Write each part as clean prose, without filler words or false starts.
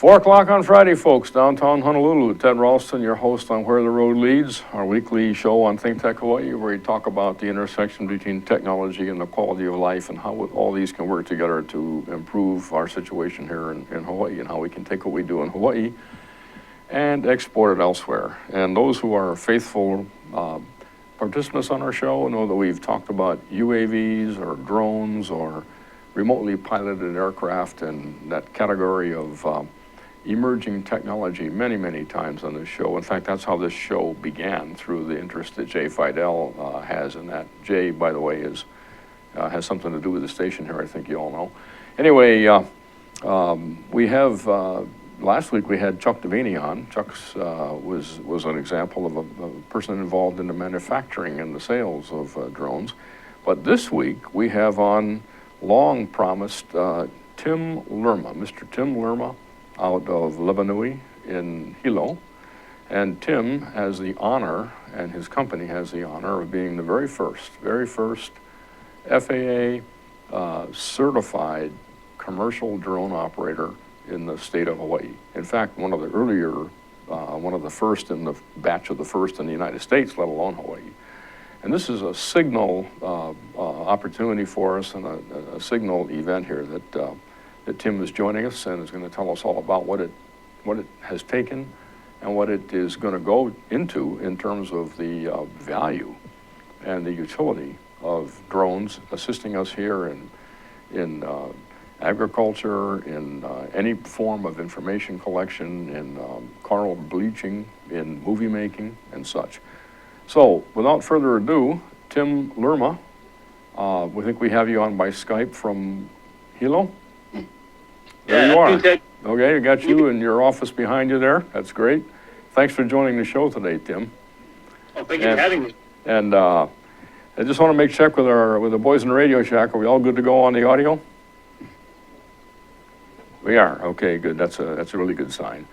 4 o'clock on Friday, folks, downtown Honolulu. Ted Ralston, your host on Where the Road Leads, our weekly show on Think Tech Hawaii, where we talk about the intersection between technology and the quality of life and how all these can work together to improve our situation here in Hawaii, and how we can take what we do in Hawaii and export it elsewhere. And those who are faithful participants on our show know that we've talked about UAVs or drones or remotely piloted aircraft and that category of emerging technology many times on this show. In fact, that's how this show began, through the interest that Jay Fidel has in that. Jay, by the way, has something to do with the station here, I think you all know. Anyway, we have, last week we had Chuck Devaney on. Chuck's was an example of a person involved in the manufacturing and the sales of drones. But this week we have on long promised Tim Lerma, Mr. Tim Lerma, out of Lebanui in Hilo. And Tim has the honor, and his company has the honor, of being the very first FAA certified commercial drone operator in the state of Hawaii. In fact, one of the first in the batch of the first in the United States, let alone Hawaii. And this is a signal opportunity for us, and a signal event here that Tim is joining us and is going to tell us all about what it has taken and what it is going to go into in terms of the value and the utility of drones assisting us here in agriculture, in any form of information collection, in coral bleaching, in movie making, and such. So, without further ado, Tim Lerma, we think we have you on by Skype from Hilo. There you are. Okay, I got you in your office behind you there. That's great. Thanks for joining the show today, Tim. Oh, thank you for having me. And I just want to make check with the boys in the Radio Shack. Are we all good to go on the audio? We are. Okay, good. That's a really good sign.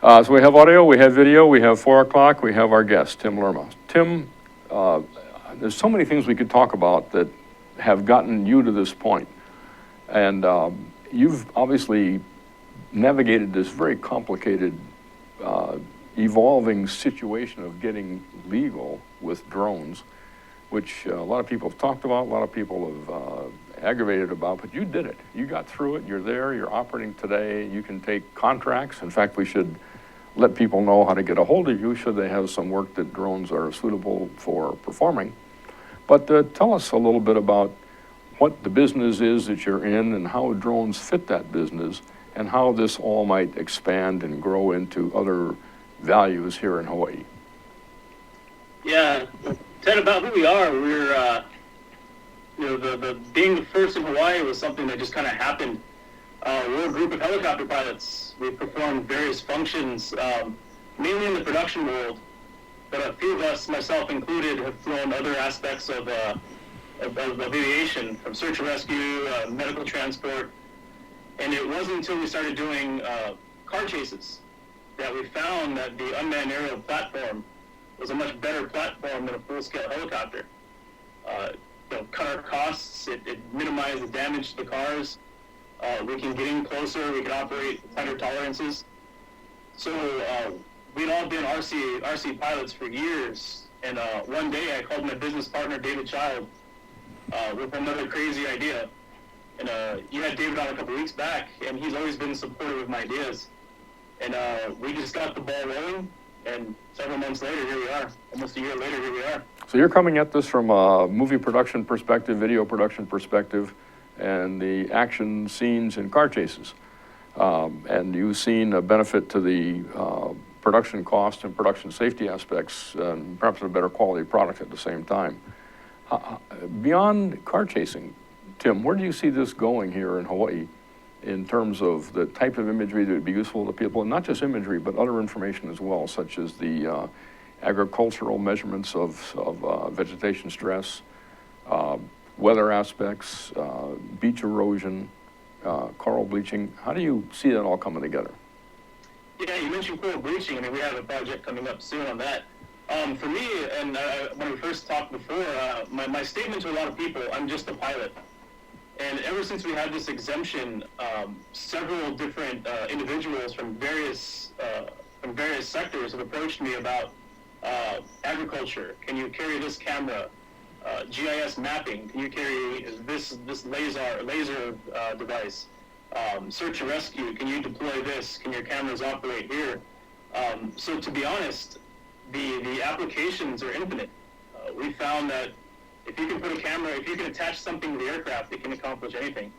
So we have audio, we have video, we have 4 o'clock, we have our guest, Tim Lerma. Tim, there's so many things we could talk about that have gotten you to this point. And you've obviously navigated this very complicated, evolving situation of getting legal with drones, which a lot of people have talked about, a lot of people have aggravated about, but you did it. You got through it, you're there, you're operating today, you can take contracts. In fact, we should let people know how to get a hold of you should they have some work that drones are suitable for performing. But tell us a little bit about what the business is that you're in and how drones fit that business and how this all might expand and grow into other values here in Hawaii. Yeah, Ted, about who we are, we're, the being the first in Hawaii was something that just kind of happened. We're a group of helicopter pilots. We perform various functions, mainly in the production world, but a few of us, myself included, have flown other aspects of aviation, from search and rescue, medical transport, and it wasn't until we started doing car chases that we found that the unmanned aerial platform was a much better platform than a full-scale helicopter. Cut our costs, it minimized the damage to the cars. We can get in closer, we can operate tighter tolerances. So we'd all been RC pilots for years, and one day I called my business partner, David Child, with another crazy idea. And you had David on a couple weeks back, and he's always been supportive of my ideas. And we just got the ball rolling, and several months later, here we are. Almost a year later, here we are. So you're coming at this from a movie production perspective, video production perspective, and the action scenes in car chases. And you've seen a benefit to the production cost and production safety aspects, and perhaps a better quality product at the same time. Beyond car chasing, Tim, where do you see this going here in Hawaii in terms of the type of imagery that would be useful to people, and not just imagery, but other information as well, such as the agricultural measurements of vegetation stress, weather aspects, beach erosion, coral bleaching? How do you see that all coming together? Yeah, you mentioned coral bleaching. I mean, we have a project coming up soon on that. For me, and when we first talked before, my statement to a lot of people, I'm just a pilot. And ever since we had this exemption, several different individuals from various sectors have approached me about agriculture. Can you carry this camera? GIS mapping. Can you carry this laser device? Search and rescue. Can you deploy this? Can your cameras operate here? So to be honest, the applications are infinite. We found that if you can put a camera, if you can attach something to the aircraft, it can accomplish anything.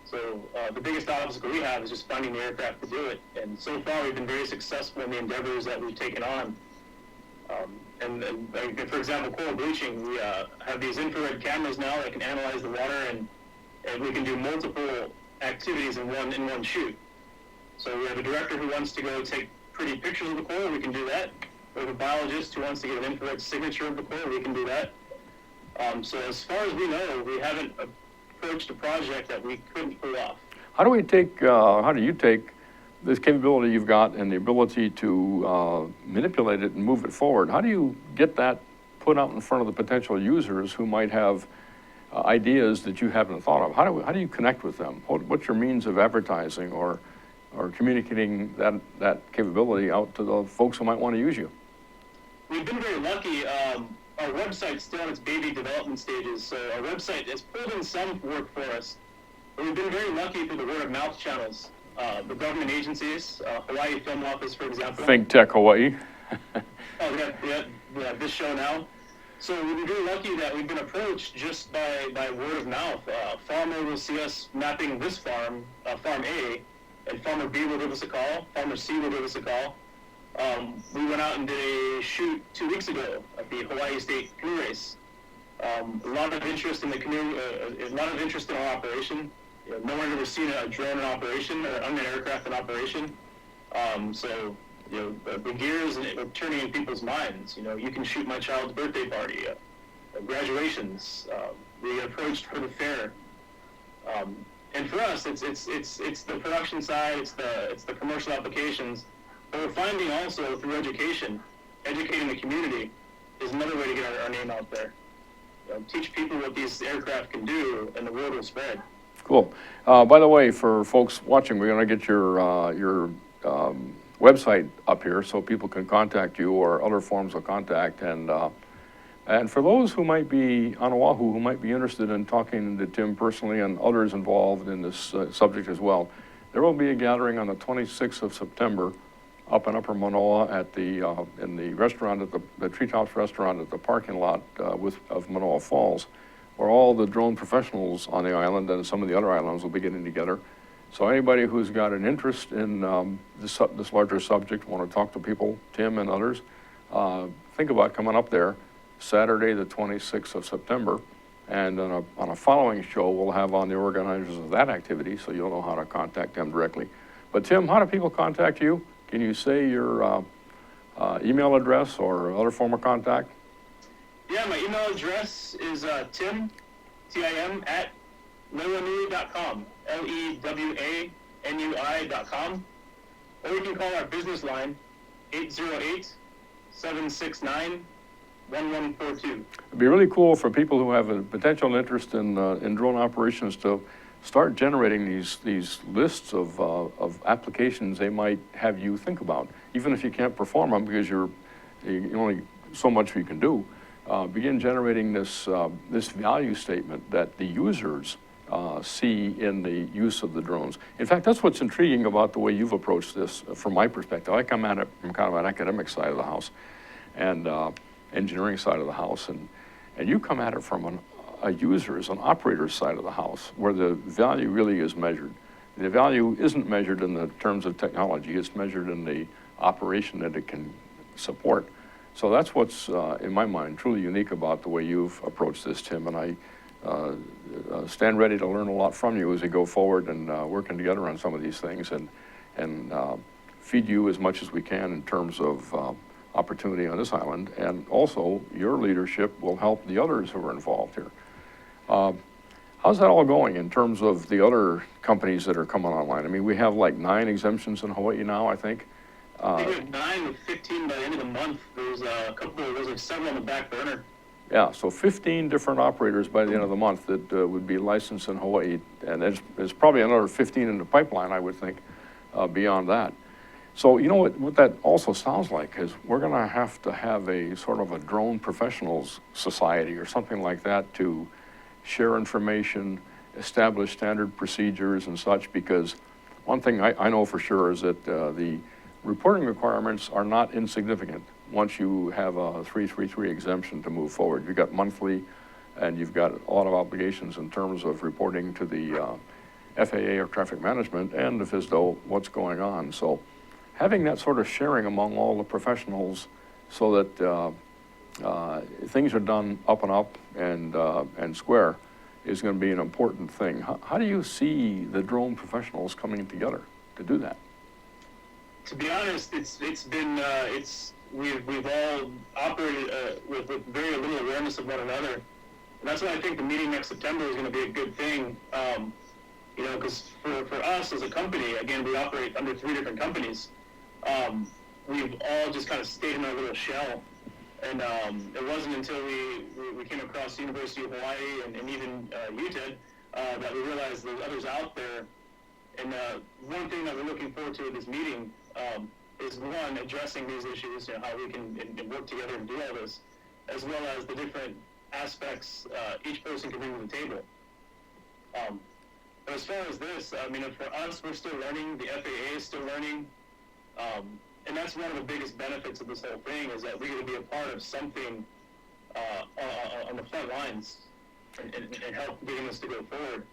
So the biggest obstacle we have is just finding the aircraft to do it. And so far, we've been very successful in the endeavors that we've taken on. And for example, coral bleaching, we have these infrared cameras now that can analyze the water, and we can do multiple activities in one shoot. So we have a director who wants to go take pretty pictures of the coral, we can do that. We have a biologist who wants to get an infrared signature of the coral, we can do that. So as far as we know, we haven't approached a project that we couldn't pull off. How do you take this capability you've got and the ability to manipulate it and move it forward? How do you get that put out in front of the potential users who might have ideas that you haven't thought of? How do you connect with them? What's your means of advertising or communicating that capability out to the folks who might want to use you? We've been very lucky. Our website's still in its baby development stages, so our website has pulled in some work for us. But we've been very lucky through the word of mouth channels. The government agencies, Hawaii Film Office, for example. Think Tech Hawaii. Yeah, this show now. So we've been very lucky that we've been approached just by word of mouth. Farmer will see us mapping this farm, Farm A, and Farmer B will give us a call, Farmer C will give us a call. We went out and did a shoot 2 weeks ago at the Hawaii State Canoe Race. A lot of interest in the canoe, a lot of interest in our operation. You know, no one had ever seen a drone in operation or unmanned aircraft in operation. So, you know, the gears are turning in people's minds. You know, you can shoot my child's birthday party, graduations. We get approached for the fair. And for us, it's the production side, it's the commercial applications. But we're finding also through education, educating the community is another way to get our name out there. You know, teach people what these aircraft can do, and the word will spread. Cool. By the way, for folks watching, we're going to get your website up here so people can contact you or other forms of contact. And for those who might be on Oahu, who might be interested in talking to Tim personally and others involved in this subject as well, there will be a gathering on the 26th of September up in Upper Manoa at in the restaurant, at the Treetops restaurant at the parking lot of Manoa Falls, where all the drone professionals on the island and some of the other islands will be getting together. So anybody who's got an interest in this larger subject, want to talk to people, Tim and others, think about coming up there Saturday the 26th of September. And on a following show, we'll have on the organizers of that activity, so you'll know how to contact them directly. But Tim, how do people contact you? Can you say your email address or other form of contact? Yeah, my email address is Tim, T-I-M, at lewanui.com, LEWANUI.com. Or you can call our business line, 808-769-1142. It'd be really cool for people who have a potential interest in drone operations to start generating these lists of applications they might have you think about, even if you can't perform them because you only so much you can do. Begin generating this value statement that the users see in the use of the drones. In fact, that's what's intriguing about the way you've approached this from my perspective. I come at it from kind of an academic side of the house and engineering side of the house, and you come at it from a user's, an operator's side of the house, where the value really is measured. The value isn't measured in the terms of technology, it's measured in the operation that it can support. So that's what's, in my mind, truly unique about the way you've approached this, Tim, and I stand ready to learn a lot from you as we go forward and working together on some of these things and feed you as much as we can in terms of opportunity on this island, and also your leadership will help the others who are involved here. How's that all going in terms of the other companies that are coming online? I mean, we have like 9 exemptions in Hawaii now, I think. I think we have 9 with 15 by the end of the month. There's a couple, there's like 7 on the back burner. Yeah, so 15 different operators by the end of the month that would be licensed in Hawaii, and there's probably another 15 in the pipeline, I would think, beyond that. So you know what that also sounds like is we're going to have a sort of a drone professionals society or something like that to share information, establish standard procedures and such, because one thing I know for sure is that the reporting requirements are not insignificant once you have a 333 exemption to move forward. You've got monthly, and you've got a lot of obligations in terms of reporting to the FAA or traffic management and the FSDO what's going on. So having that sort of sharing among all the professionals so that things are done up and up and square is going to be an important thing. How do you see the drone professionals coming together to do that? To be honest, we've all operated with very little awareness of one another, and that's why I think the meeting next September is going to be a good thing. You know, because for us as a company, again, we operate under 3 different companies. We've all just kind of stayed in our little shell, and it wasn't until we came across the University of Hawaii and even UTED that we realized there's others out there. And one thing that we're looking forward to at this meeting is, one, addressing these issues, you know, how we can and work together and do all this, as well as the different aspects each person can bring to the table. But as far as this, I mean, for us, we're still learning. The FAA is still learning. And that's one of the biggest benefits of this whole thing, is that we're going to be a part of something on the front lines and help getting us to go forward.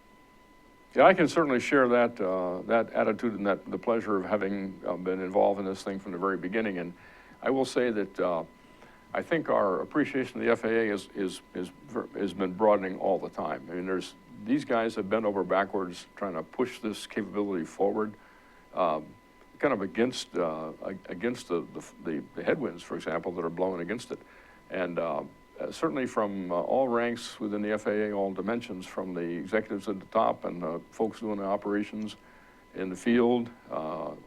Yeah, I can certainly share that that attitude and the pleasure of having been involved in this thing from the very beginning. And I will say that I think our appreciation of the FAA has been broadening all the time. I mean, these guys have bent over backwards trying to push this capability forward, kind of against the headwinds, for example, that are blowing against it. And certainly from all ranks within the FAA, all dimensions, from the executives at the top and the folks doing the operations in the field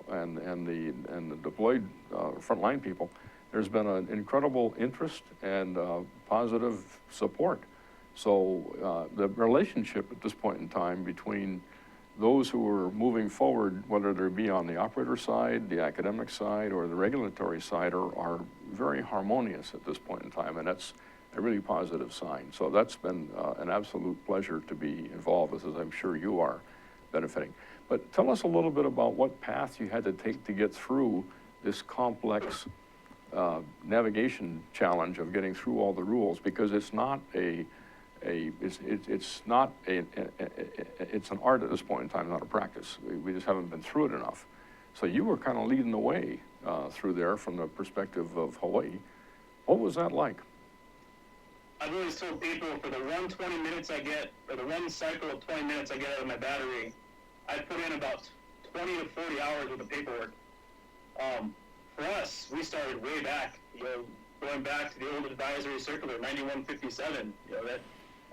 and the deployed frontline people, there's been an incredible interest and positive support. So the relationship at this point in time between those who are moving forward, whether they be on the operator side, the academic side, or the regulatory side, are very harmonious at this point in time, and that's a really positive sign. So that's been an absolute pleasure to be involved with, as I'm sure you are benefiting. But tell us a little bit about what path you had to take to get through this complex navigation challenge of getting through all the rules, because it's not it's an art at this point in time, not a practice. We just haven't been through it enough. So you were kind of leading the way through there from the perspective of Hawaii. What was that like? I've always told people, for the 20 minutes I get, or the one cycle of 20 minutes I get out of my battery, I put in about 20 to 40 hours worth of paperwork. For us, we started way back, you know, going back to the old advisory circular, 9157. You know, that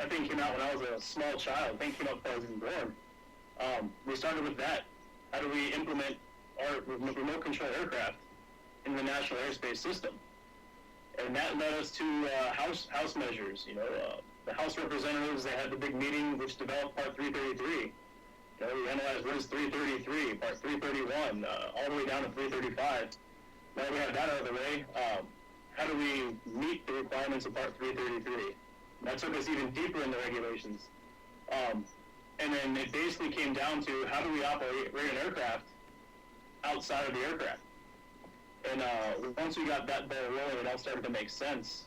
thing came out when I was a small child. The thing came out before I was even born. We started with that. How do we implement our remote control aircraft in the national airspace system? And that led us to House measures. You know, the House representatives, they had the big meeting which developed Part 333. You know, we analyzed what is 333, Part 331, all the way down to 335. Now we have that out of the way. How do we meet the requirements of Part 333? And that took us even deeper in the regulations. And then it basically came down to, how do we operate an aircraft outside of the aircraft? And once we got that ball rolling, it all started to make sense.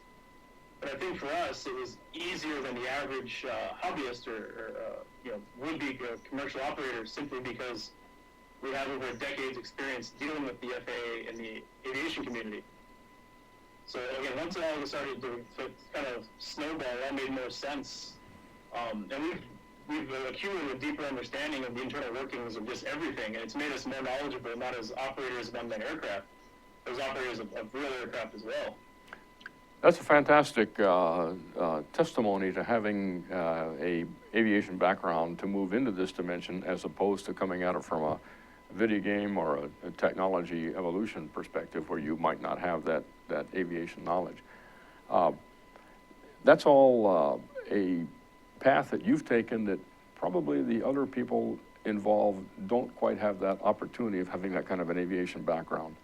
But I think for us, it was easier than the average hobbyist or you know, would-be commercial operator, simply because we have over a decade's experience dealing with the FAA and the aviation community. So again, once it all started to kind of snowball, it all made more sense. And we've accumulated a deeper understanding of the internal workings of just everything, and it's made us more knowledgeable, not as operators of unmanned aircraft, but as operators of real aircraft as well. That's a fantastic testimony to having a aviation background to move into this dimension, as opposed to coming at it from a video game or a technology evolution perspective where you might not have that aviation knowledge. that's all a path that you've taken that probably the other people involved don't quite have that opportunity of having that kind of an aviation background.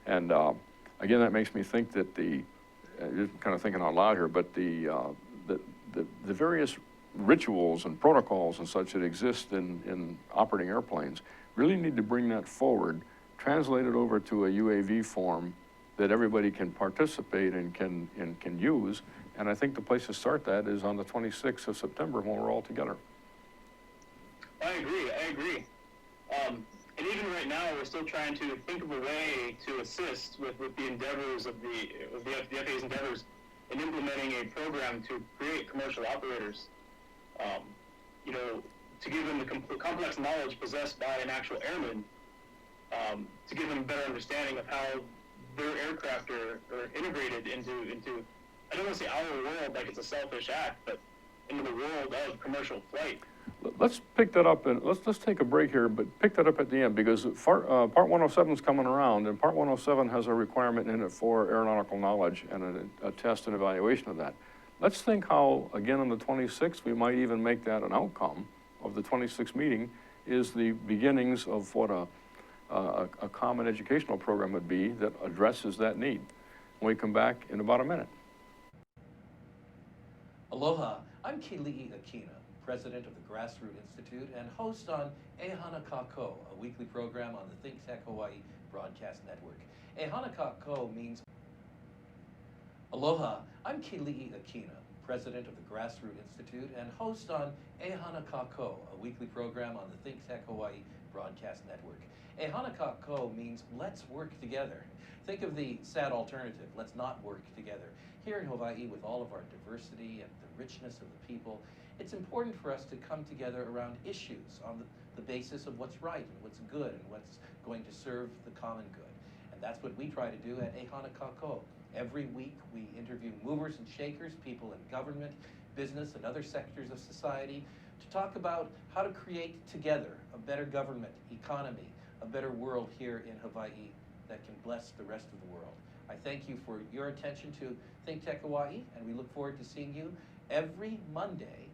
And again, that makes me think that just kind of thinking out loud here, but the various rituals and protocols and such that exist in operating airplanes really need to bring that forward, translate it over to a UAV form that everybody can participate and can use. And I think the place to start that is on the 26th of September when we're all together. I agree. And even right now, we're still trying to think of a way to assist with the endeavors of the FAA's endeavors in implementing a program to create commercial operators. To give them the complex knowledge possessed by an actual airman, to give them a better understanding of how their aircraft are integrated into, I don't want to say our world like it's a selfish act, but into the world of commercial flight. Let's pick that up, and let's take a break here, but pick that up at the end, because Part 107 is coming around, and Part 107 has a requirement in it for aeronautical knowledge and a test and evaluation of that. Let's think how, again, on the 26th, we might even make that an outcome of the 26th meeting, is the beginnings of what a common educational program would be that addresses that need. When we come back in about a minute. Aloha, I'm Keli'i Akina, president of the Grassroot Institute and host on Ehana Kako, a weekly program on the Think Tech Hawaii broadcast network. Ehana Kako means... Aloha, I'm Keli'i Akina, president of the Grassroot Institute and host on Ehana Kako, a weekly program on the Think Tech Hawaii broadcast network. Ehana Kako means let's work together. Think of the sad alternative, let's not work together. Here in Hawaii, with all of our diversity and the richness of the people, it's important for us to come together around issues on the basis of what's right and what's good and what's going to serve the common good. And that's what we try to do at Ehana Kako. Every week we interview movers and shakers, people in government, business, and other sectors of society to talk about how to create together a better government, economy, a better world here in Hawaii that can bless the rest of the world. I thank you for your attention to Think Tech Hawaii, and we look forward to seeing you every Monday,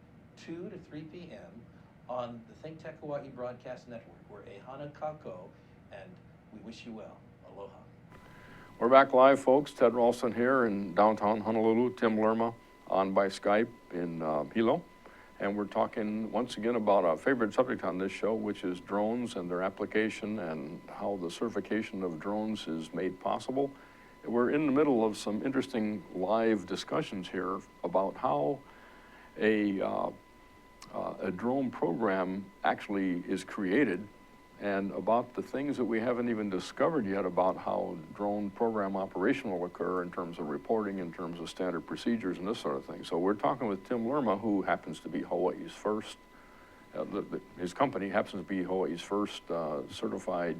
2 to 3 p.m. on the Think Tech Hawaii Broadcast Network. We're Ehana Kako, and we wish you well. Aloha. We're back live, folks. Ted Ralston here in downtown Honolulu. Tim Lerma on by Skype in Hilo. And we're talking once again about a favorite subject on this show, which is drones and their application and how the certification of drones is made possible. We're in the middle of some interesting live discussions here about how a drone program actually is created, and about the things that we haven't even discovered yet about how drone program operation will occur in terms of reporting, in terms of standard procedures and this sort of thing. So we're talking with Tim Lerma, who happens to be Hawaii's first, his company happens to be Hawaii's first certified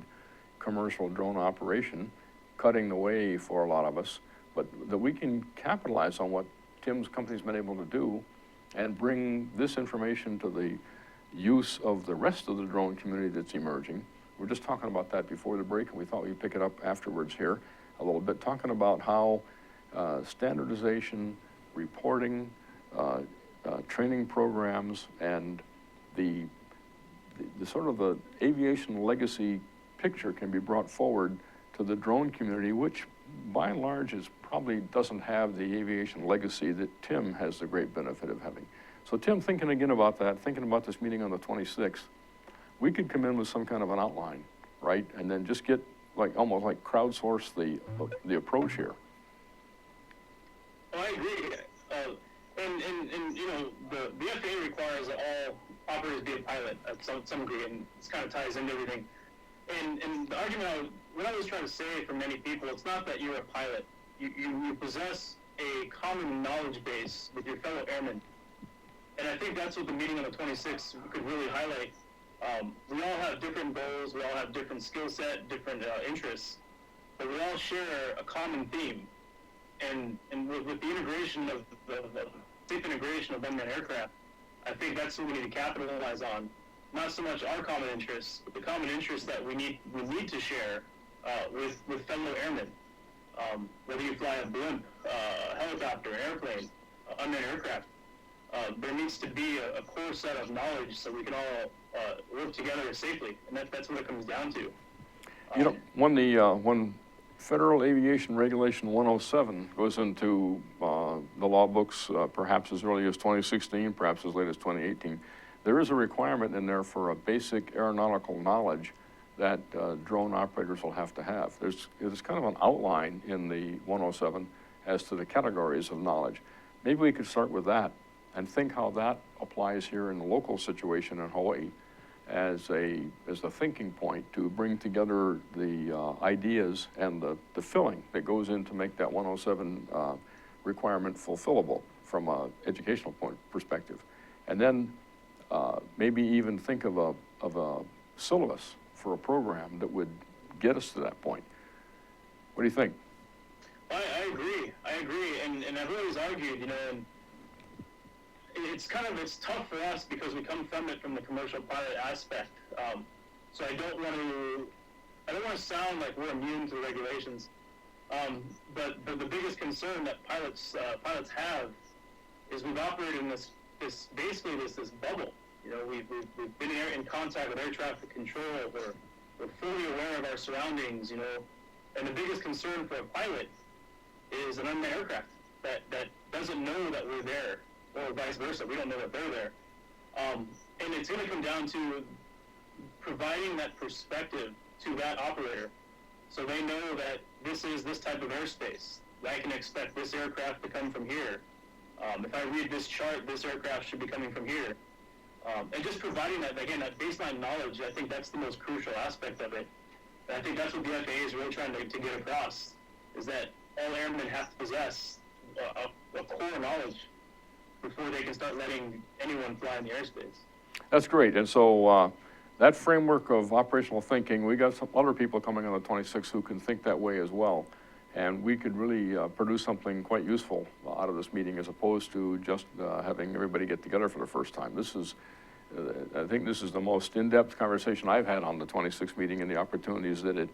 commercial drone operation, cutting the way for a lot of us, but that we can capitalize on what Tim's company's been able to do and bring this information to the use of the rest of the drone community that's emerging. We're just talking about that before the break, and we thought we'd pick it up afterwards here a little bit, talking about how standardization, reporting, training programs, and the sort of the aviation legacy picture can be brought forward to the drone community, which by and large probably doesn't have the aviation legacy that Tim has the great benefit of having. So Tim, thinking again about that, thinking about this meeting on the 26th, we could come in with some kind of an outline, right? And then just get almost like crowdsource the approach here. Well, I agree. And you know, the FAA requires that all operators be a pilot at some degree, and this kind of ties into everything. And the argument, what I was trying to say for many people, it's not that you're a pilot. You possess a common knowledge base with your fellow airmen. And I think that's what the meeting on the 26th could really highlight. We all have different goals, we all have different skill set, different interests, but we all share a common theme. And with the integration of the safe integration of unmanned aircraft, I think that's what we need to capitalize on. Not so much our common interests, but the common interests that we need to share with fellow airmen. Whether you fly a blimp, helicopter, airplane, unmanned aircraft. There needs to be a core set of knowledge so we can all work together safely, and that's what it comes down to. You know, when Federal Aviation Regulation 107 goes into the law books, perhaps as early as 2016, perhaps as late as 2018, there is a requirement in there for a basic aeronautical knowledge that drone operators will have to have. There's kind of an outline in the 107 as to the categories of knowledge. Maybe we could start with that and think how that applies here in the local situation in Hawaii as a thinking point to bring together the ideas and the filling that goes in to make that 107 requirement fulfillable from an educational perspective. And then maybe even think of a syllabus for a program that would get us to that point. What do you think? I agree, and I've always argued, you know, and it's tough for us because we come from the commercial pilot aspect. So I don't want to sound like we're immune to the regulations. But the biggest concern that pilots have is we've operated in this bubble. You know, we've been in contact with air traffic control. We're fully aware of our surroundings. You know, and the biggest concern for a pilot is an unmanned aircraft that doesn't know that we're there, or vice versa. We don't know that they're there. And it's going to come down to providing that perspective to that operator, so they know that this is this type of airspace. I can expect this aircraft to come from here. If I read this chart, this aircraft should be coming from here. And just providing that, again, that baseline knowledge, I think that's the most crucial aspect of it. And I think that's what the FAA is really trying to get across, is that all airmen have to possess a core knowledge before they can start letting anyone fly in the airspace. That's great. And so that framework of operational thinking, we got some other people coming on the 26th who can think that way as well. And we could really produce something quite useful out of this meeting, as opposed to just having everybody get together for the first time. This is, I think this is the most in-depth conversation I've had on the 26th meeting, and the opportunities that it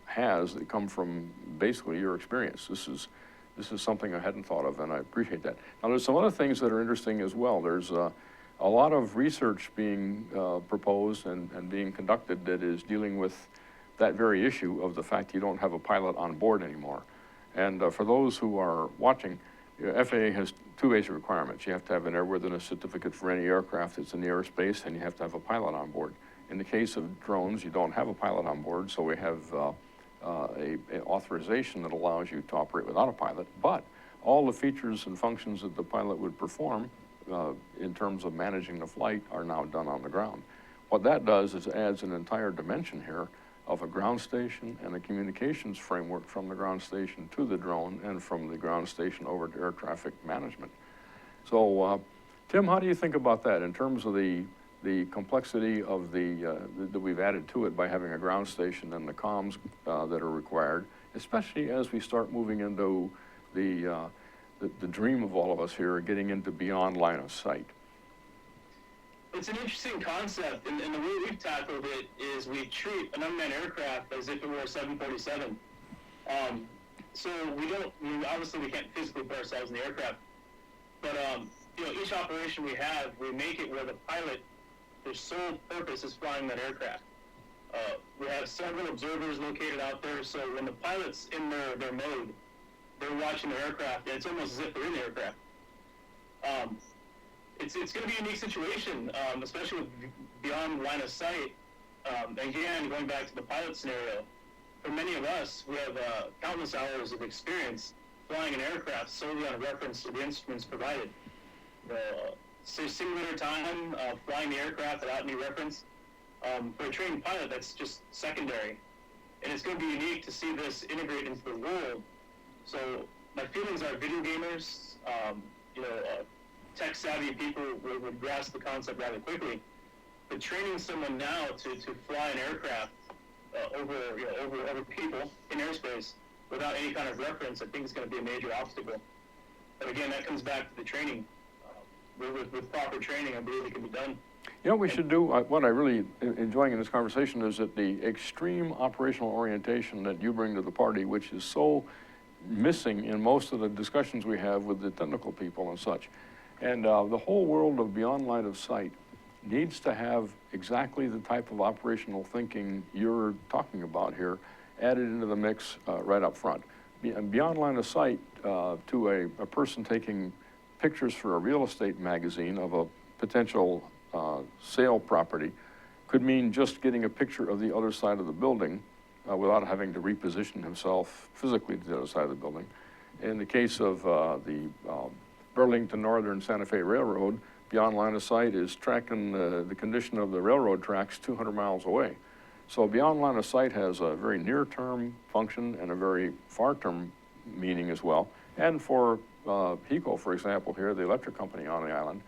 has that come from basically your experience. This is something I hadn't thought of, and I appreciate that. Now, there's some other things that are interesting as well. There's a lot of research being proposed and being conducted that is dealing with that very issue of the fact you don't have a pilot on board anymore. And for those who are watching, FAA has two basic requirements. You have to have an airworthiness certificate for any aircraft that's in the airspace, and you have to have a pilot on board. In the case of drones, you don't have a pilot on board, so we have an authorization that allows you to operate without a pilot, but all the features and functions that the pilot would perform in terms of managing the flight are now done on the ground. What that does is adds an entire dimension here of a ground station and a communications framework from the ground station to the drone, and from the ground station over to air traffic management. So, Tim, how do you think about that in terms of the complexity of that we've added to it by having a ground station and the comms that are required, especially as we start moving into the dream of all of us here, getting into beyond line of sight? It's an interesting concept, and the way we've tackled it is we treat an unmanned aircraft as if it were a 747. So obviously we can't physically put ourselves in the aircraft, but you know, each operation we have, we make it where the pilot, their sole purpose is flying that aircraft. We have several observers located out there, so when the pilot's in their mode, they're watching the aircraft, and it's almost as if they're in the aircraft. It's going to be a unique situation, especially with beyond line of sight. Again, going back to the pilot scenario, for many of us, we have countless hours of experience flying an aircraft solely on reference to the instruments provided. So simulator time, flying the aircraft without any reference. For a trained pilot, that's just secondary. And it's going to be unique to see this integrate into the world. So my feelings are video gamers, tech-savvy people would grasp the concept rather quickly. But training someone now to fly an aircraft over people in airspace without any kind of reference, I think is going to be a major obstacle. But again, that comes back to the training. With proper training, I believe it can be done. You know, we should do, what I really enjoying in this conversation is that the extreme operational orientation that you bring to the party, which is so missing in most of the discussions we have with the technical people and such. And the whole world of beyond line of sight needs to have exactly the type of operational thinking you're talking about here added into the mix right up front. Beyond line of sight to a person taking pictures for a real estate magazine of a potential sale property could mean just getting a picture of the other side of the building without having to reposition himself physically to the other side of the building. In the case of the Burlington Northern Santa Fe Railroad, beyond line of sight is tracking the condition of the railroad tracks 200 miles away. So beyond line of sight has a very near-term function and a very far-term meaning as well. And for HECO, for example, here, the electric company on the island,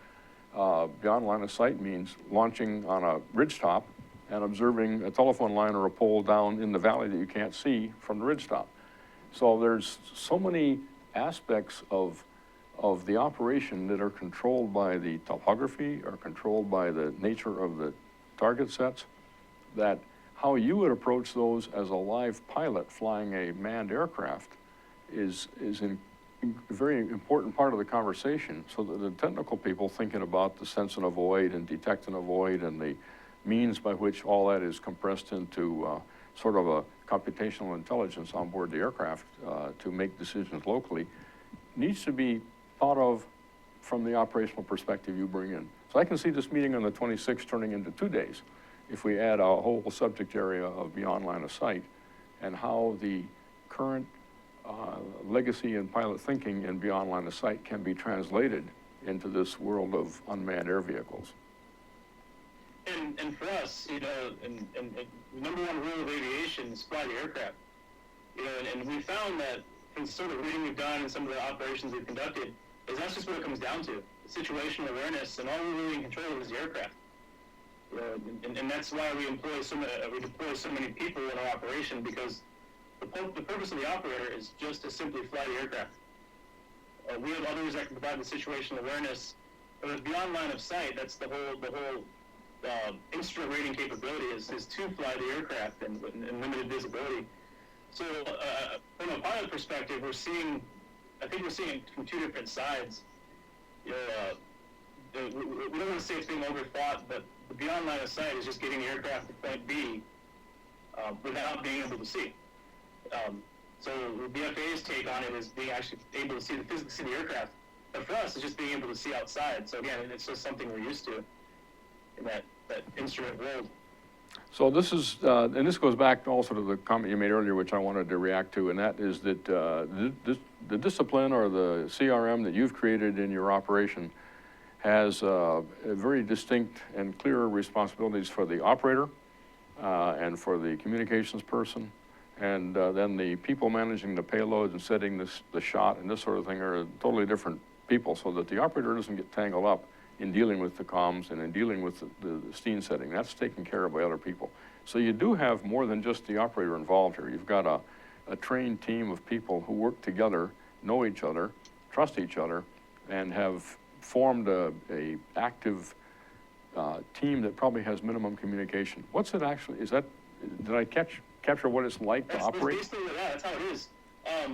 beyond line of sight means launching on a ridgetop and observing a telephone line or a pole down in the valley that you can't see from the ridgetop. So there's so many aspects of the operation that are controlled by the topography or controlled by the nature of the target sets, that how you would approach those as a live pilot flying a manned aircraft is a very important part of the conversation, so that the technical people thinking about the sense and avoid and detect and avoid and the means by which all that is compressed into sort of a computational intelligence on board the aircraft to make decisions locally needs to be thought of from the operational perspective you bring in. So I can see this meeting on the 26th turning into 2 days if we add a whole subject area of beyond line of sight and how the current legacy and pilot thinking in beyond line of sight can be translated into this world of unmanned air vehicles. And for us, you know, and the number one rule of aviation is fly the aircraft. You know, and we found that from sort of reading we've done and some of the operations we've conducted, is that's just what it comes down to. Situational awareness, and all we're really in control of is the aircraft. You know, and that's why we deploy so many people in our operation, because the purpose of the operator is just to simply fly the aircraft. We have others that can provide the situational awareness, but with beyond line of sight, that's the whole instrument rating capability is to fly the aircraft and limited visibility. So from a pilot perspective, I think we're seeing it from two different sides. You know, we don't want to say it's being overthought, but the beyond line of sight is just getting the aircraft to point B without being able to see. So the FAA's take on it is being actually able to physically see the aircraft. But for us, it's just being able to see outside. So again, it's just something we're used to in that instrument world. So this is, and this goes back also to the comment you made earlier, which I wanted to react to, and that is that the discipline or the CRM that you've created in your operation has very distinct and clear responsibilities for the operator and for the communications person, and then the people managing the payload and setting the shot and this sort of thing are totally different people, so that the operator doesn't get tangled up in dealing with the comms and in dealing with the scene setting. That's taken care of by other people. So you do have more than just the operator involved here. You've got a trained team of people who work together, know each other, trust each other, and have formed a active team that probably has minimum communication. What's it actually, did I capture what it's like to operate? That's how it is.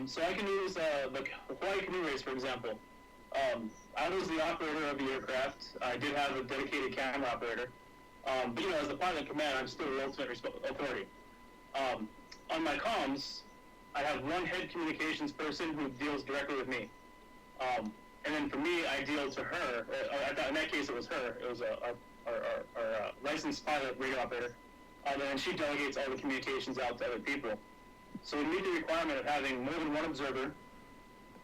So I can use the Hawaii canoe race, for example. I was the operator of the aircraft. I did have a dedicated camera operator. But, you know, as the pilot in command, I'm still the ultimate authority. On my comms, I have one head communications person who deals directly with me. And then for me, I deal to her. In that case, it was her. It was our licensed pilot radio operator. And then she delegates all the communications out to other people. So we meet the requirement of having more than one observer.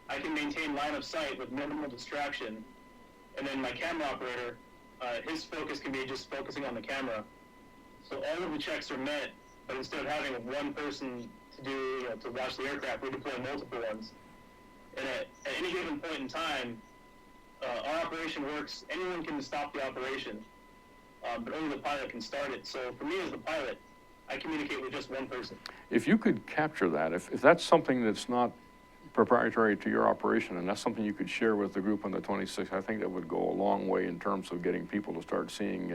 I can maintain line of sight with minimal distraction. And then my camera operator, his focus can be just focusing on the camera. So all of the checks are met, but instead of having one person to do, to watch the aircraft, we deploy multiple ones. And at any given point in time, our operation works. Anyone can stop the operation, but only the pilot can start it. So for me as the pilot, I communicate with just one person. If you could capture that, if that's something that's not proprietary to your operation, and that's something you could share with the group on the 26th, I think that would go a long way in terms of getting people to start seeing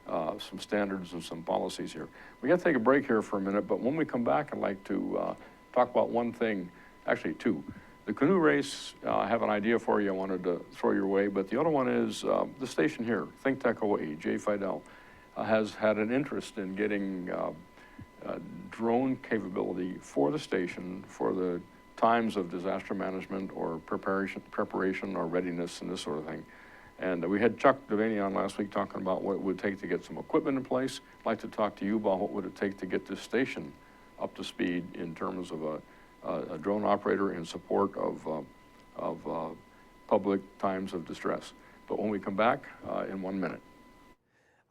some standards and some policies here. We got to take a break here for a minute, but when we come back, I'd like to talk about one thing actually two. The canoe race, I have an idea for you I wanted to throw your way, but the other one is the station here, Think Tech Hawaii, Jay Fidel, has had an interest in getting drone capability for the station for the times of disaster management or preparation or readiness and this sort of thing. And we had Chuck Devaney on last week talking about what it would take to get some equipment in place. I'd like to talk to you about what would it take to get this station up to speed in terms of a drone operator in support of public times of distress. But when we come back in 1 minute.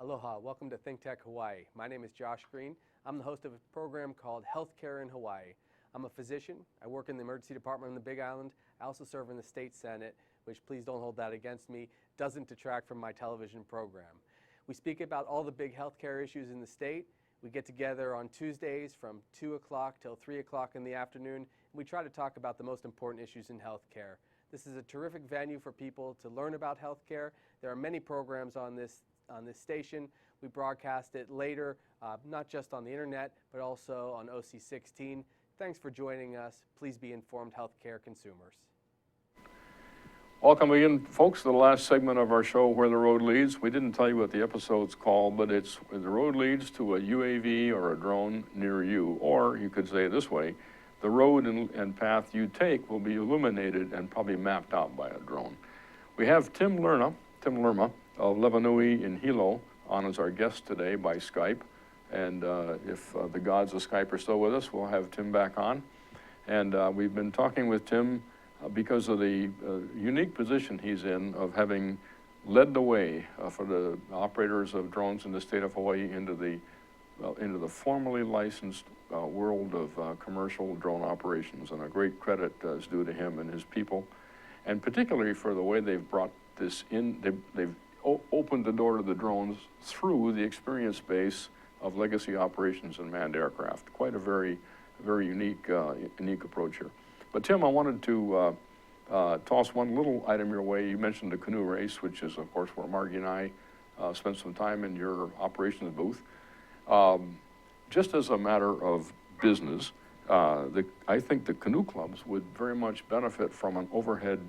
Aloha, welcome to Think Tech Hawaii. My name is Josh Green. I'm the host of a program called Healthcare in Hawaii. I'm a physician. I work in the emergency department on the Big Island. I also serve in the state senate, which, please don't hold that against me, doesn't detract from my television program. We speak about all the big healthcare issues in the state. We get together on Tuesdays from 2 o'clock till 3 o'clock in the afternoon, and we try to talk about the most important issues in healthcare. This is a terrific venue for people to learn about healthcare. There are many programs on this station. We broadcast it later, not just on the internet, but also on OC16. Thanks for joining us. Please be informed healthcare consumers. Welcome again, folks, to the last segment of our show, Where the Road Leads. We didn't tell you what the episode's called, but it's Where the Road Leads to a UAV or a drone near you. Or you could say it this way, the road and path you take will be illuminated and probably mapped out by a drone. We have Tim Lerma of Levanui in Hilo on as our guest today by Skype. And if the gods of Skype are still with us, we'll have Tim back on. And we've been talking with Tim because of the unique position he's in of having led the way for the operators of drones in the state of Hawaii into the formally licensed world of commercial drone operations. And a great credit is due to him and his people, and particularly for the way they've brought this in. They've opened the door to the drones through the experience base of legacy operations and manned aircraft. Quite a very unique approach here. But Tim, I wanted to toss one little item your way. You mentioned the canoe race, which is, of course, where Margie and I spent some time in your operations booth. Just as a matter of business, I think the canoe clubs would very much benefit from an overhead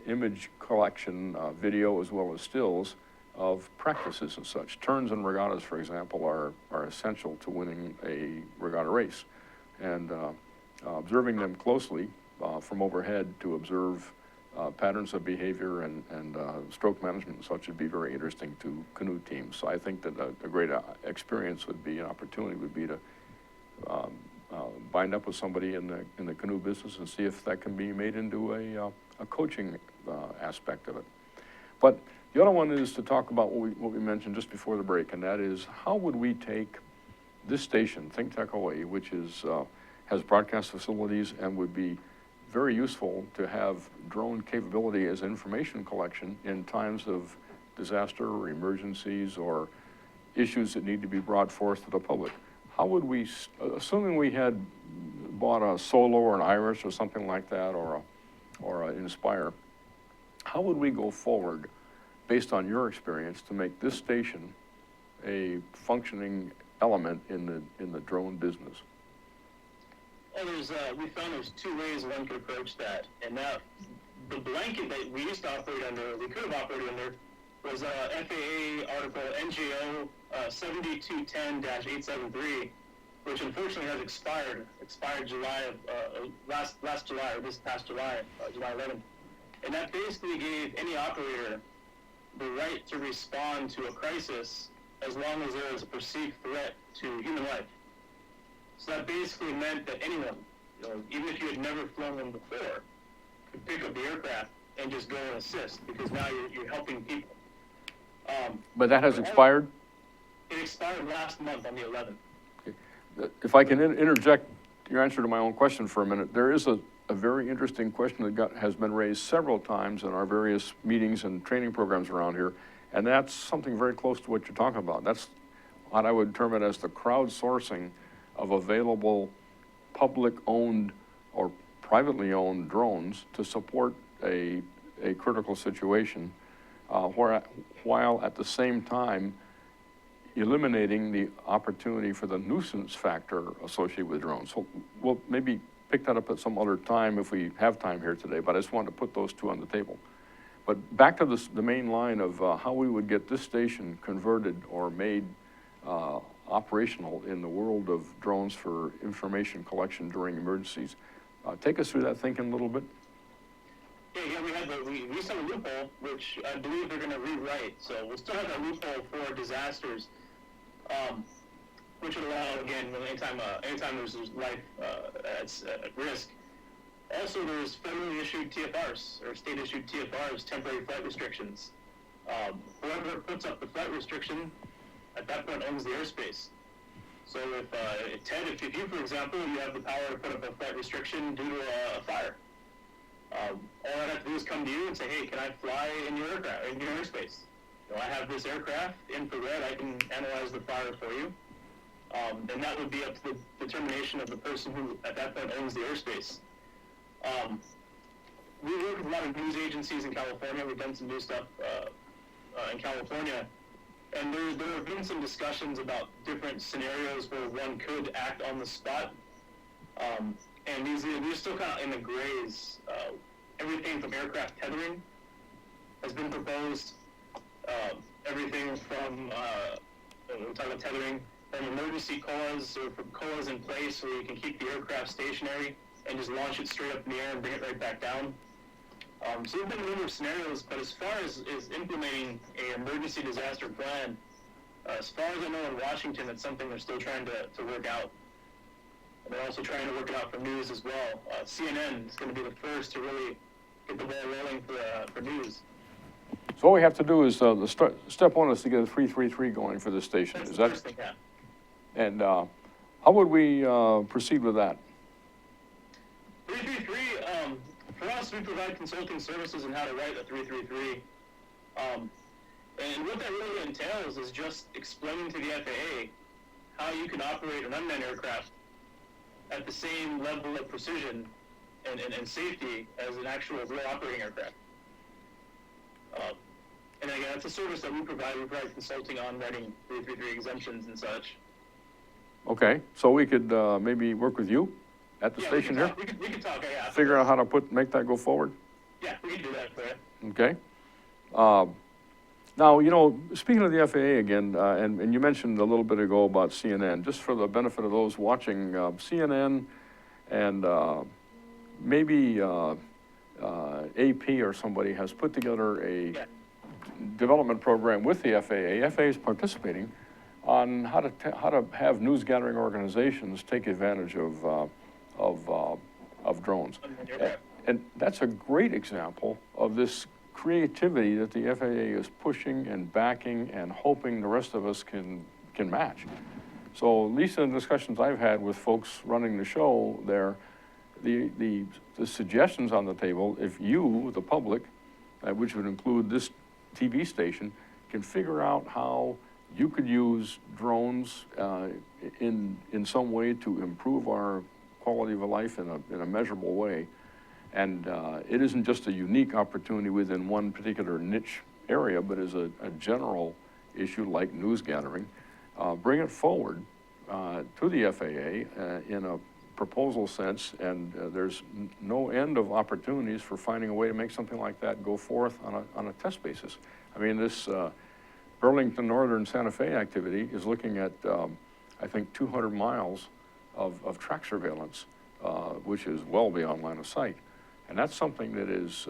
image collection, video as well as stills of practices and such. Turns and regattas, for example, are essential to winning a regatta race. And observing them closely from overhead to observe patterns of behavior and stroke management and such would be very interesting to canoe teams. So I think that a great experience would be, an opportunity would be to bind up with somebody in the canoe business and see if that can be made into a coaching aspect of it. But the other one is to talk about what we mentioned just before the break, and that is how would we take this station, Think Tech Hawaii, which has broadcast facilities and would be very useful to have drone capability as information collection in times of disaster or emergencies or issues that need to be brought forth to the public. How would we, assuming we had bought a Solo or an Iris or something like that, or an Inspire, how would we go forward based on your experience to make this station a functioning element in the drone business? Well, we found there's two ways one could approach that. And that the blanket that we used to operate under, we could have operated under, was FAA article NGO 7210-873, which unfortunately has expired July of last July, or this past July, July 11th. And that basically gave any operator the right to respond to a crisis as long as there was a perceived threat to human life. So that basically meant that anyone, even if you had never flown one before, could pick up the aircraft and just go and assist, because now you're helping people. But that has expired? It expired last month on the 11th. Okay. If I can interject your answer to my own question for a minute, there is a very interesting question that has been raised several times in our various meetings and training programs around here, and that's something very close to what you're talking about. That's what I would term it as the crowdsourcing of available public-owned or privately owned drones to support a critical situation, while at the same time eliminating the opportunity for the nuisance factor associated with drones. So, well, maybe pick that up at some other time if we have time here today, but I just wanted to put those two on the table. But back to the main line of how we would get this station converted or made operational in the world of drones for information collection during emergencies. Take us through that thinking a little bit. Yeah, we saw a loophole, which I believe they're going to rewrite. So we'll still have that loophole for disasters, which would allow, again, anytime there's life at risk. Also, there's federally issued TFRs, or state-issued TFRs, temporary flight restrictions. Whoever puts up the flight restriction, at that point owns the airspace. So if you, for example, you have the power to put up a flight restriction due to a fire, all I have to do is come to you and say, hey, can I fly in your aircraft, in your airspace? You know, I have this aircraft, infrared, I can analyze the fire for you. And that would be up to the determination of the person who, at that point, owns the airspace. We work with a lot of news agencies in California. We've done some new stuff in California. And there have been some discussions about different scenarios where one could act on the spot. And these still kind of in the grays. Everything from aircraft tethering has been proposed. Everything from, we're talking about tethering, from emergency COAs or from COAs in place where you can keep the aircraft stationary and just launch it straight up in the air and bring it right back down. So there have been a number of scenarios, but as far as implementing an emergency disaster plan, as far as I know in Washington, it's something they're still trying to work out. And they're also trying to work it out for news as well. CNN is going to be the first to really get the ball rolling for news. So all we have to do is, step one is to get a 333 going for this station. That's Is the that? first thing, yeah. And how would we proceed with that? 333, for us, we provide consulting services on how to write a 333. And what that really entails is just explaining to the FAA how you can operate an unmanned aircraft at the same level of precision and safety as an actual real operating aircraft. And again, that's a service that we provide. We provide consulting on writing 333 exemptions and such. Okay, so we could maybe work with you at the station here? We could talk, yeah. Figure out how to make that go forward? Yeah, we can do that for you. Okay. Now, you know, speaking of the FAA again, and you mentioned a little bit ago about CNN, just for the benefit of those watching, CNN and maybe AP or somebody has put together a development program with the FAA. FAA is participating on how to have news gathering organizations take advantage of drones. And that's a great example of this creativity that the FAA is pushing and backing and hoping the rest of us can match. So at least in the discussions I've had with folks running the show there, the suggestions on the table, if you, the public, which would include this TV station, can figure out how you could use drones in some way to improve our quality of life in a measurable way. And it isn't just a unique opportunity within one particular niche area, but is a general issue like news gathering. Bring it forward to the FAA in a proposal sense, and there's no end of opportunities for finding a way to make something like that go forth on a test basis. I mean, this Burlington Northern Santa Fe activity is looking at, I think, 200 miles of track surveillance, which is well beyond line of sight. And that's something that is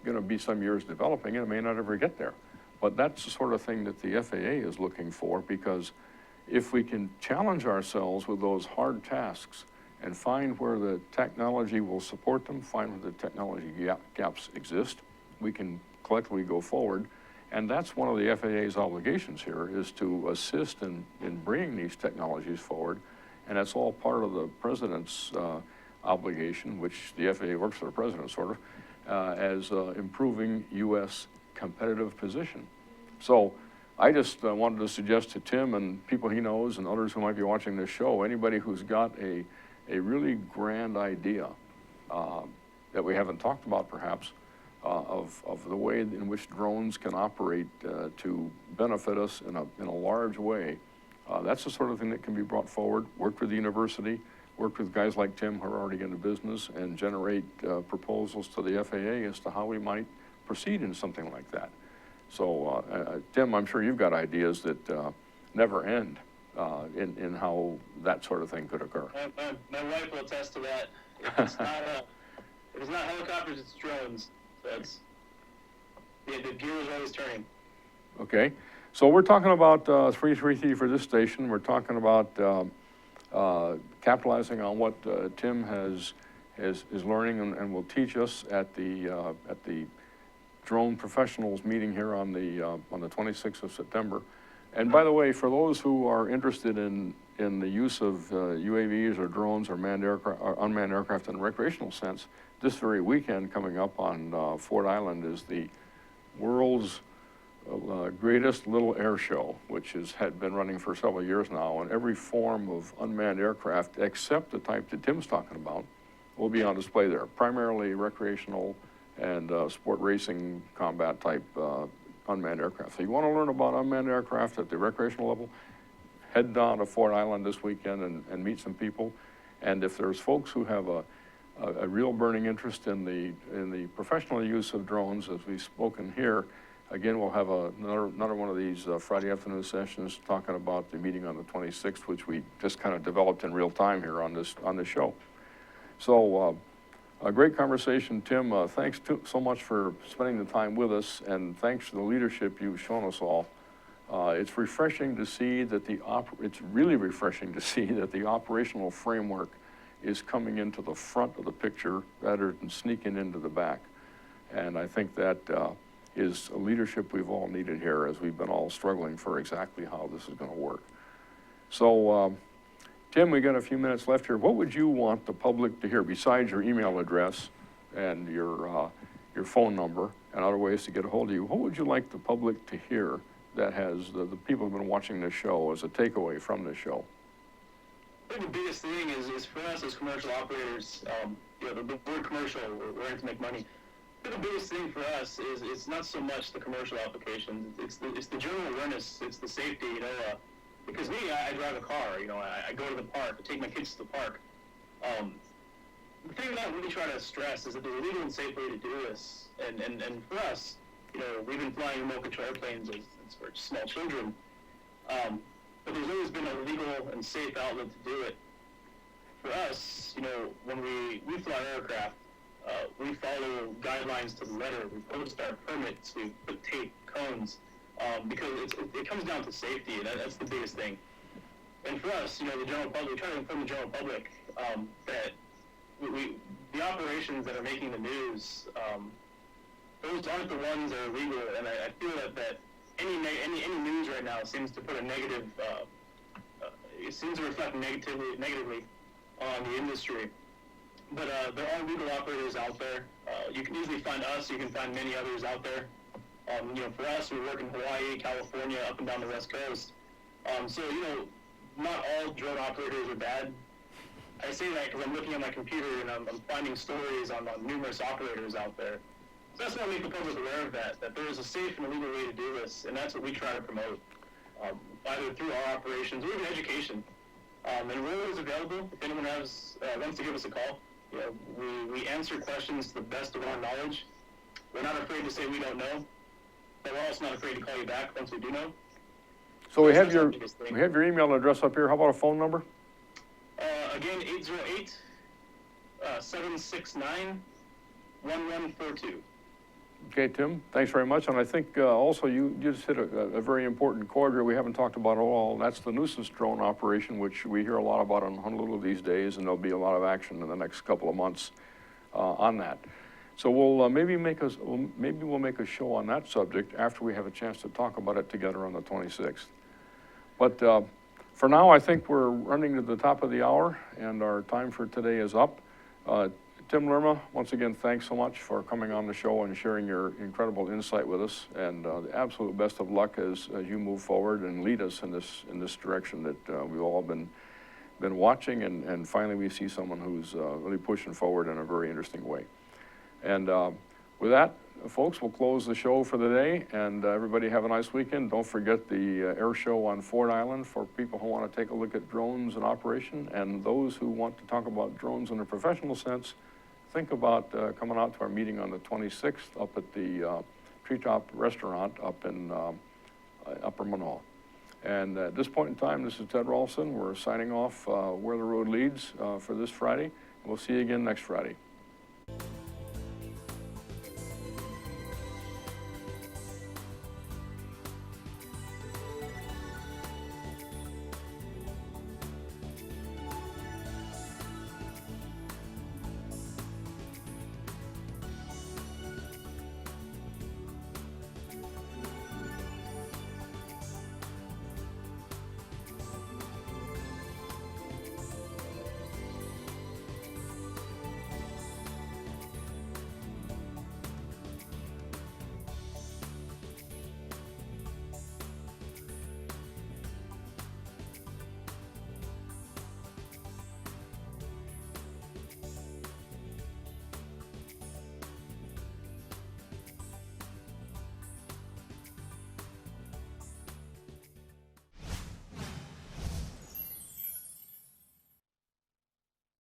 going to be some years developing, and it may not ever get there. But that's the sort of thing that the FAA is looking for, because if we can challenge ourselves with those hard tasks and find where the technology will support them, find where the technology gaps exist, we can collectively go forward. And that's one of the FAA's obligations here, is to assist in bringing these technologies forward. And that's all part of the president's obligation, which the FAA works for the president, sort of, as improving U.S. competitive position. So I just wanted to suggest to Tim and people he knows and others who might be watching this show, anybody who's got a really grand idea that we haven't talked about perhaps, of the way in which drones can operate to benefit us in a large way. That's the sort of thing that can be brought forward, worked with the university. worked with guys like Tim who are already in the business and generate proposals to the FAA as to how we might proceed in something like that. So, Tim, I'm sure you've got ideas that never end in how that sort of thing could occur. My wife will attest to that. If it's not helicopters, it's drones. That's the gear is always turning. Okay, so we're talking about 333 for this station. We're talking about capitalizing on what Tim is learning and will teach us at the drone professionals meeting here on the 26th of September. And by the way, for those who are interested in the use of UAVs or drones or manned aircraft or unmanned aircraft in a recreational sense, this very weekend coming up on Ford Island is the world's greatest little air show, which had been running for several years now, and every form of unmanned aircraft except the type that Tim's talking about will be on display there, primarily recreational and sport racing combat type unmanned aircraft. So you want to learn about unmanned aircraft at the recreational level, head down to Fort Island this weekend and meet some people. And if there's folks who have a real burning interest in the professional use of drones, as we've spoken here, again, we'll have another one of these Friday afternoon sessions talking about the meeting on the 26th, which we just kind of developed in real time here on this show. So a great conversation, Tim. Thanks so much for spending the time with us, and thanks for the leadership you've shown us all. It's refreshing to see that it's really refreshing to see that the operational framework is coming into the front of the picture rather than sneaking into the back. And I think that is a leadership we've all needed here as we've been all struggling for exactly how this is going to work. So, Tim, we got a few minutes left here. What would you want the public to hear besides your email address and your phone number and other ways to get a hold of you? What would you like the public to hear that has the people who've been watching this show as a takeaway from this show? I think the biggest thing is for us as commercial operators, the word commercial, we're in to make money. I think the biggest thing for us is it's not so much the commercial application, it's the general awareness, it's the safety, because me, I drive a car, I go to the park, I take my kids to the park. The thing that I really try to stress is that there's a legal and safe way to do this, and for us, we've been flying remote control airplanes as for small children, but there's always been a legal and safe outlet to do it. For us, when we fly aircraft, we follow guidelines to the letter. We post our permits. We put tape, cones, because it comes down to safety, and that's the biggest thing. And for us, the general public, we try to inform the general public that the operations that are making the news, those aren't the ones that are legal. And I feel that any news right now seems to put a negative, it seems to reflect negatively on the industry. But there are legal operators out there. You can easily find us. You can find many others out there. For us, we work in Hawaii, California, up and down the West Coast. So, not all drone operators are bad. I say that because I'm looking at my computer and I'm finding stories on numerous operators out there. So that's why I make the public aware of that there is a safe and a legal way to do this, and that's what we try to promote, either through our operations or even education. And we're always available if anyone wants to give us a call. We answer questions to the best of our knowledge. We're not afraid to say we don't know, but we're also not afraid to call you back once we do know. So we have your email address up here. How about a phone number? Again, 808-769-1142. Okay, Tim, thanks very much. And I think also you just hit a very important chord here we haven't talked about at all. That's the nuisance drone operation, which we hear a lot about on Honolulu these days, and there'll be a lot of action in the next couple of months on that. So we'll maybe we'll make a show on that subject after we have a chance to talk about it together on the 26th. But for now, I think we're running to the top of the hour, and our time for today is up. Tim Lerma, once again, thanks so much for coming on the show and sharing your incredible insight with us, and the absolute best of luck as you move forward and lead us in this direction that we've all been watching, and finally we see someone who's really pushing forward in a very interesting way. And with that, folks, we'll close the show for the day, and everybody have a nice weekend. Don't forget the air show on Ford Island for people who want to take a look at drones in operation, and those who want to talk about drones in a professional sense, think about coming out to our meeting on the 26th up at the Treetop Restaurant up in Upper Manoa. And at this point in time, this is Ted Ralston. We're signing off Where the Road Leads for this Friday. We'll see you again next Friday.